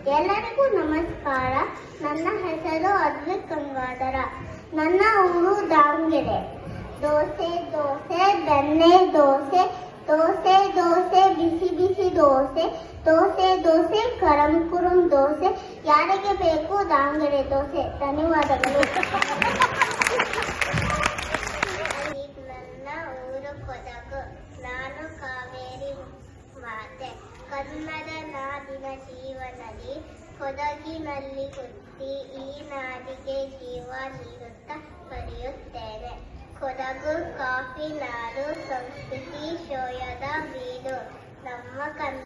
ಎಲ್ಲರಿಗೂ ನಮಸ್ಕಾರ. ನನ್ನ ಹೆಸರು ಅದ್ವಿಕ್ ಗಂಗಾಧರ. ನನ್ನ ಊರು ದಾವಣಗೆರೆ. ದೋಸೆ ದೋಸೆ ಬೆಣ್ಣೆ ದೋಸೆ, ದೋಸೆ ದೋಸೆ ಬಿಸಿ ಬಿಸಿ ದೋಸೆ, ದೋಸೆ ದೋಸೆ ಕರಂ ಕುರುಂ ದೋಸೆ. ಯಾರಿಗೆ ಬೇಕು ದಾವಣಗೆರೆ ದೋಸೆ? ಧನ್ಯವಾದಗಳು. ನನ್ನ ಊರು ಕೊಡಗು. ನಾನು ಕಾವೇರಿ ಮಾತೆ. ಕನ್ನಡ ನಾಡಿನ ಜೀವನದಿ ಕೊಡಗಿನಲ್ಲಿ ಹುಟ್ಟಿ ಈ ನಾಡಿಗೆ ಜೀವ ನೀಡುತ್ತಾ ಬರೆಯುತ್ತೇನೆ. ಕೊಡಗು ಕಾಫಿ ನಾಡು, ಸಂಸ್ಕೃತಿ ಶೋಯದ ಬೀಡು. ನಮ್ಮ